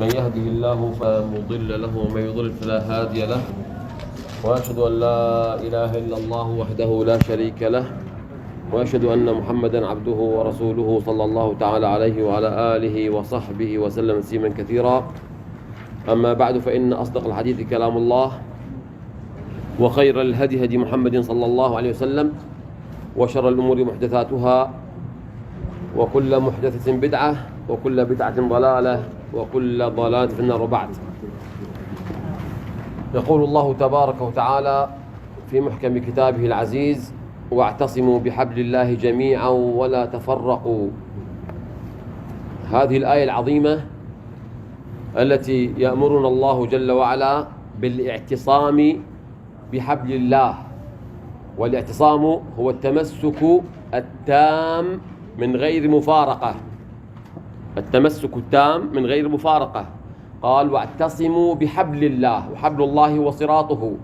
من يهده الله فلا مضل له ومن يضلل فلا هادي له، وأشهد أن لا إله إلا الله وحده لا شريك له، وأشهد أن محمدا عبده ورسوله صلى الله تعالى عليه وعلى آله وصحبه وسلم تسليما كثيرا. أما بعد، فإن أصدق الحديث كلام الله، وخير الهدي هدي محمد صلى الله عليه وسلم، وشر الأمور محدثاتها، وكل محدثة بدعة، وكل بدعة ضلالة، وكل ضلالة في النار. وبعد، يقول الله تبارك وتعالى في محكم كتابه العزيز: واعتصموا بحبل الله جميعا ولا تفرقوا. هذه الآية العظيمة التي يأمرنا الله جل وعلا بالاعتصام بحبل الله، والاعتصام هو التمسك التام من غير مفارقة. التمسك التام من غير مفارقة. قال: واعتصموا بحبل الله، وحبل الله هو صراطه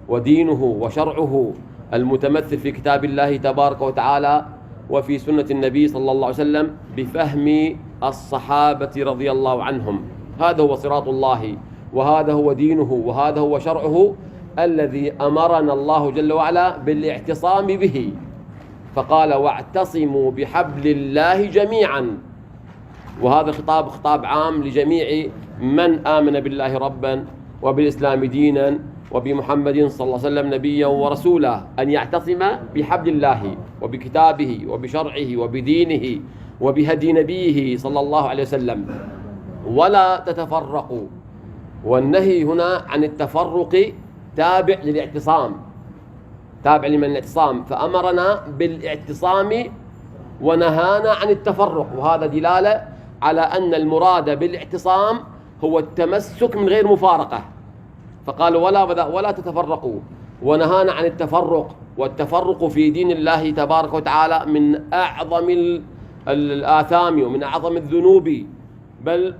ودينه وشرعه المتمثل في كتاب الله تبارك وتعالى وفي سنة النبي صلى الله عليه وسلم بفهم الصحابة رضي الله عنهم. هذا هو صراط الله، وهذا هو دينه، وهذا هو شرعه الذي أمرنا الله جل وعلا بالاعتصام به. فقال: واعتصموا بحبل الله جميعا. وهذا خطاب عام لجميع من آمن بالله ربا، وبالإسلام دينا، وبمحمد صلى الله عليه وسلم نبيا ورسولا، أن يعتصم بحبل الله وبكتابه وبشرعه وبدينه وبهدي نبيه صلى الله عليه وسلم، ولا تتفرقوا. والنهي هنا عن التفرق تابع للاعتصام، تابع لمن الاعتصام، فأمرنا بالاعتصام ونهانا عن التفرق. وهذا دلالة على أن المراد بالاعتصام هو التمسك من غير مفارقة. فقال: ولا تتفرقوا، ونهانا عن التفرق. والتفرق في دين الله تبارك وتعالى من أعظم الآثام ومن أعظم الذنوب، بل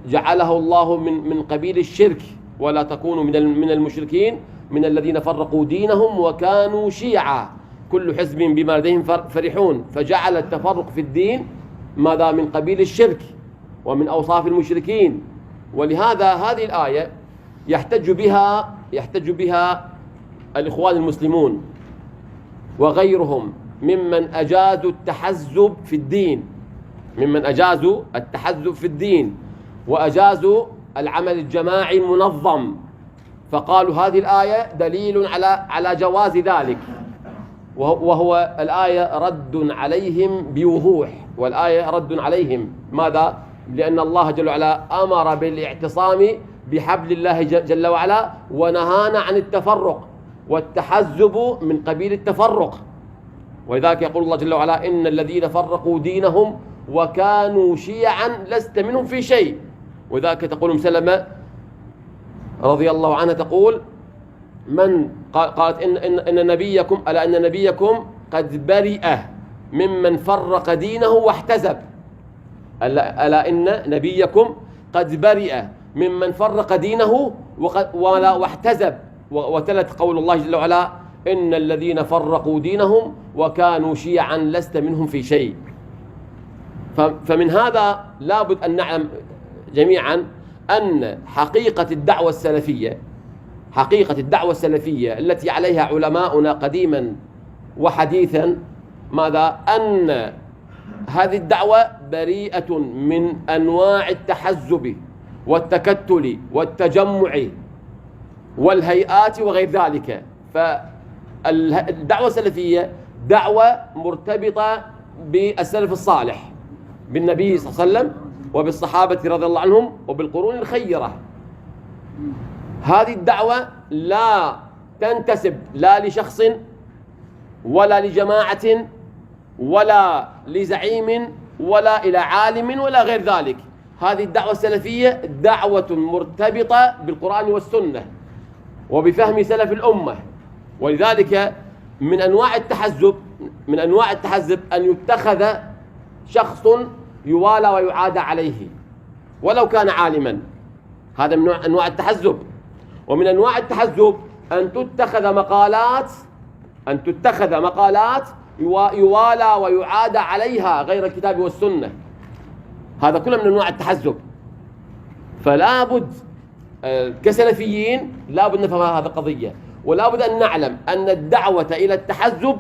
جعله الله من قبيل الشرك. ولا تكونوا من المشركين من الذين فرقوا دينهم وكانوا شيعا كل حزب بما لديهم فرحون. فجعل التفرق في الدين ماذا؟ من قبيل الشرك ومن أوصاف المشركين. ولهذا هذه الآية يحتج بها الإخوان المسلمون وغيرهم ممن أجازوا التحزب في الدين، وأجازوا العمل الجماعي المنظم. فقالوا هذه الآية دليل على جواز ذلك، وهو الآية رد عليهم بوضوح. والآية رد عليهم ماذا؟ لأن الله جل وعلا أمر بالاعتصام بحبل الله جل وعلا، ونهانا عن التفرق، والتحزب من قبيل التفرق. ولذلك يقول الله جل وعلا: إن الذين فرقوا دينهم وكانوا شيعا لست منهم في شيء. وذلك تقول أم سلمة رضي الله عنها، تقول: قالت إن نبيكم ألا إن نبيكم قد برئ ممن فرق دينه واحتزب. ألا إن نبيكم قد برئ ممن فرق دينه واحتزب. وتلت قول الله جل وعلا: إن الذين فرقوا دينهم وكانوا شيعا لست منهم في شيء. فمن هذا لابد أن نعلم جميعا أن حقيقة الدعوة السلفية التي عليها علماؤنا قديما وحديثا ماذا؟ أن هذه الدعوة بريئة من أنواع التحزب والتكتل والتجمع والهيئات وغير ذلك. فالدعوة السلفية دعوة مرتبطة بالسلف الصالح، بالنبي صلى الله عليه وسلم وبالصحابة رضي الله عنهم وبالقرون الخيرة. هذه الدعوة لا تنتسب لا لشخص ولا لجماعة ولا لزعيم ولا إلى عالم ولا غير ذلك. هذه الدعوة السلفية دعوة مرتبطة بالقرآن والسنة وبفهم سلف الأمة. ولذلك من أنواع التحزب أن يتخذ شخص يوالى ويعادى عليه ولو كان عالما. هذا من أنواع التحزب. ومن أنواع التحزب أن تتخذ مقالات يوالى ويعادى عليها غير الكتاب والسنة. هذا كله من أنواع التحزب. فلا بد كسلفيين لا بد نفهم هذه القضية، ولا بد أن نعلم أن الدعوة إلى التحزب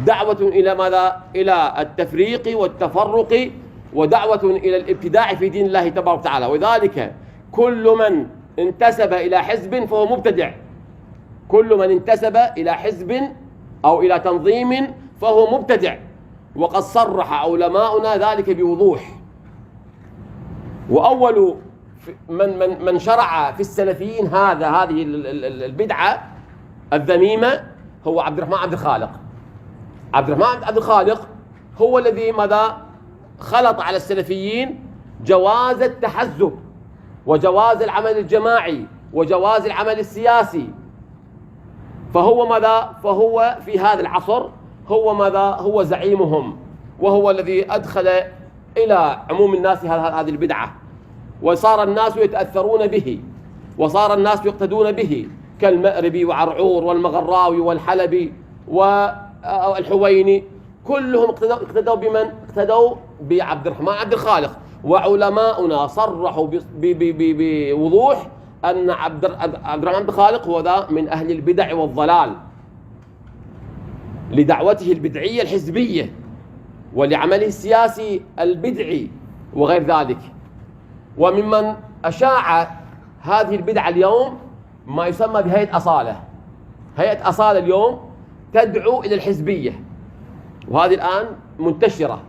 دعوة إلى ماذا؟ إلى التفريق والتفرق، ودعوة إلى الابتداع في دين الله تبارك وتعالى. وذلك كل من انتسب إلى حزب فهو مبتدع، كل من انتسب إلى حزب أو إلى تنظيم فهو مبتدع، وقد صرح علماؤنا ذلك بوضوح. وأول من شرع في السلفيين هذه البدعة الذميمة هو عبد الرحمن عبد الخالق. عبد الرحمن عبد الخالق هو الذي ماذا؟ خلط على السلفيين جواز التحزب وجواز العمل الجماعي وجواز العمل السياسي. فهو ماذا؟ فهو في هذا العصر هو ماذا؟ هو زعيمهم، وهو الذي أدخل إلى عموم الناس هذه البدعة، وصار الناس يتأثرون به، وصار الناس يقتدون به، كالمأربي وعرعور والمغراوي والحلبي والحويني، كلهم اقتدوا بمن؟ اقتدوا بعبد الرحمن عبد الخالق. وعلماؤنا صرحوا بوضوح أن عبد الرحمن عبد الخالق هو ذا من أهل البدع والضلال، لدعوته البدعية الحزبية ولعمله السياسي البدعي وغير ذلك. وممن أشاع هذه البدعة اليوم ما يسمى بهيئة أصالة. هيئة أصالة اليوم تدعو إلى الحزبية، وهذه الآن منتشرة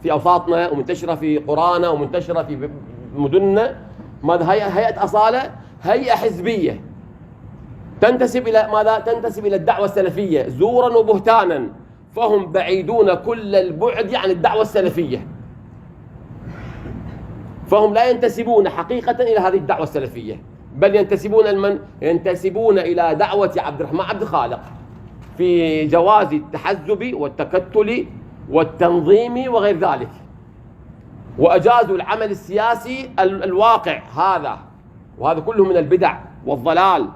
في أوساطنا ومنتشرة في قرانا ومنتشرة في مدننا. ماذا؟ هيئة أصالة هيئة حزبية تنتسب إلى ماذا؟ تنتسب إلى الدعوة السلفية زورا وبهتانا، فهم بعيدون كل البعد عن الدعوة السلفية، فهم لا ينتسبون حقيقة إلى هذه الدعوة السلفية، بل ينتسبون إلى دعوة عبد الرحمن عبد الخالق في جواز التحزب والتكتل والتنظيم وغير ذلك، وأجازوا العمل السياسي الواقع هذا، وهذا كله من البدع والضلال.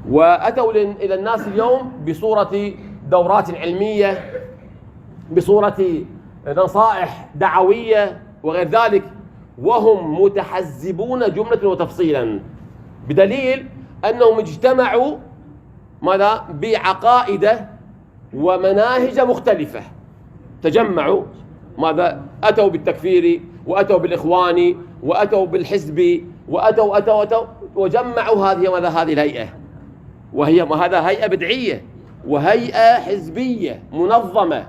وأتوا إلى الناس اليوم بصورة دورات علمية، بصورة نصائح دعوية وغير ذلك، وهم متحزبون جملة وتفصيلا، بدليل أنهم اجتمعوا ماذا؟ بعقائد ومناهج مختلفة، تجمعوا ماذا؟ أتوا بالتكفير، وأتوا بالإخوان، وأتوا بالحزب، وأتوا وجمعوا هذه الهيئة، وهي هذا هيئة بدعية وهيئة حزبية منظمة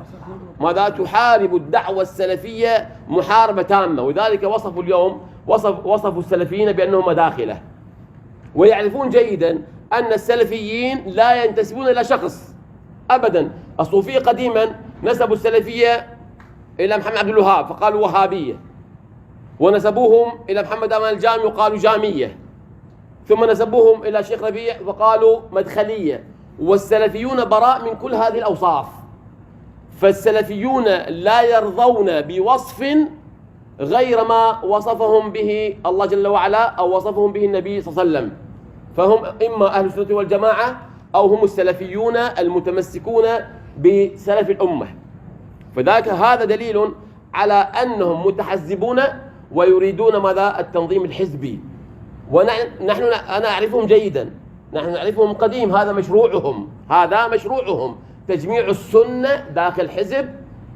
ماذا؟ تحارب الدعوة السلفية محاربة تامة. وذلك وصفوا اليوم وصفوا السلفيين بأنهم مداخلة، ويعرفون جيدا أن السلفيين لا ينتسبون إلى شخص أبدا. الصوفية قديما نسبوا السلفية إلى محمد عبد الوهاب فقالوا وهابية، ونسبوهم إلى محمد أمان الجامي وقالوا جامية، ثم نسبوهم إلى شيخ ربيع فقالوا مدخلية. والسلفيون براء من كل هذه الأوصاف، فالسلفيون لا يرضون بوصف غير ما وصفهم به الله جل وعلا أو وصفهم به النبي صلى الله عليه وسلم، فهم إما أهل السنة والجماعة أو هم السلفيون المتمسكون بسلف الأمة. فذاك هذا دليل على أنهم متحزبون ويريدون ماذا؟ التنظيم الحزبي. ونحن أنا أعرفهم جيدا، نحن نعرفهم قديم، هذا مشروعهم تجميع السنة داخل حزب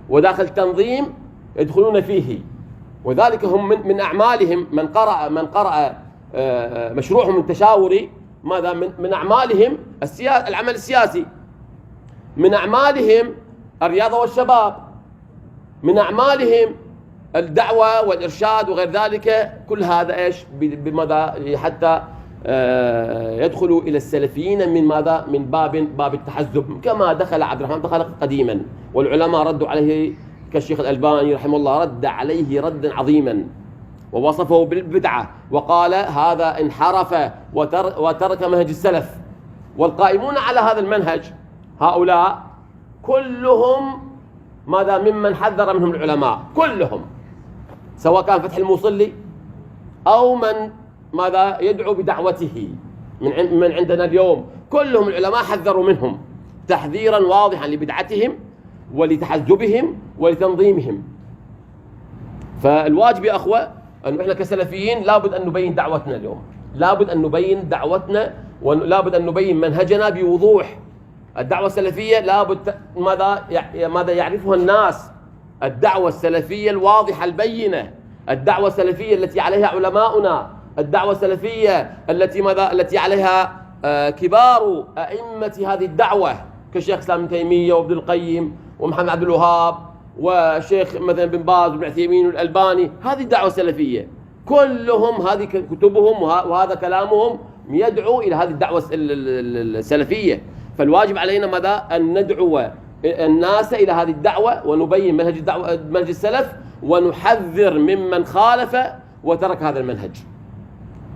وداخل تنظيم يدخلون فيه. وذلك هم من أعمالهم من قرأ مشروعهم التشاوري ماذا؟ من أعمالهم العمل السياسي، من أعمالهم الرياضة والشباب، من أعمالهم الدعوة والإرشاد وغير ذلك. كل هذا إيش؟ بماذا؟ حتى يدخلوا إلى السلفيين من ماذا؟ من باب التحزب، كما دخل عبد الرحمن بن خالق قديما، والعلماء ردوا عليه كالشيخ الألباني رحمه الله رد عليه ردا عظيما، ووصفه بالبدعة وقال هذا انحرف وترك منهج السلف. والقائمون على هذا المنهج هؤلاء كلهم ماذا؟ ممن حذر منهم العلماء كلهم، سواء كان فتح الموصلي أو من ماذا؟ يدعو بدعوته من عندنا اليوم، كلهم العلماء حذروا منهم تحذيرا واضحا لبدعتهم ولتحزبهم ولتنظيمهم. فالواجب يا أخوة أنه إحنا كسلفيين لابد أن نبين دعوتنا اليوم، لابد أن نبين دعوتنا ولابد أن نبين منهجنا بوضوح. الدعوة السلفية لابد ماذا يعرفها الناس؟ الدعوة السلفية الواضحة البينة، الدعوة السلفية التي عليها علماؤنا، الدعوة السلفية التي عليها كبار أئمة هذه الدعوة كشيخ الإسلام ابن تيمية وابن القيم ومحمد عبد الوهاب وشيخ مثلا بن باز وابن عثيمين والألباني. هذه الدعوة السلفية كلهم، هذه كتبهم وهذا كلامهم يدعو إلى هذه الدعوة السلفية. فالواجب علينا ماذا؟ أن ندعو الناس إلى هذه الدعوة ونبين منهج السلف، ونحذر ممن خالف وترك هذا المنهج،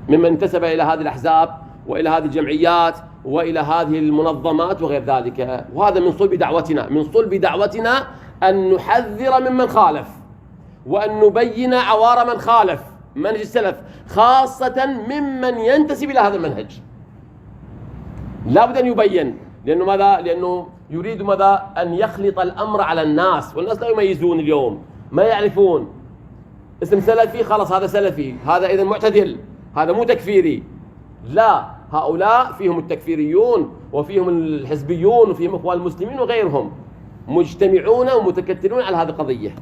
ممن انتسب إلى هذه الأحزاب وإلى هذه الجمعيات وإلى هذه المنظمات وغير ذلك. وهذا من صلب دعوتنا، من صلب دعوتنا أن نحذر ممن خالف وأن نبين عوار من خالف منهج السلف، خاصة ممن ينتسب إلى هذا المنهج. لا بد أن يبين، لأنه ماذا؟ لأنه يريد ماذا؟ أن يخلط الأمر على الناس، والناس لا يميزون اليوم، ما يعرفون اسم سلفي خلاص هذا سلفي، هذا إذن معتدل، هذا مو تكفيري. لا، هؤلاء فيهم التكفيريون وفيهم الحزبيون وفيهم إخوان المسلمين وغيرهم مجتمعون ومتكتلون على هذه القضية.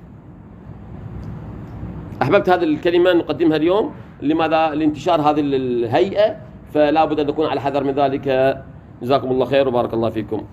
أحببت هذه الكلمة نقدمها اليوم. لماذا؟ لانتشار هذه الهيئة، فلا بد أن نكون على حذر من ذلك. جزاكم الله خير وبارك الله فيكم.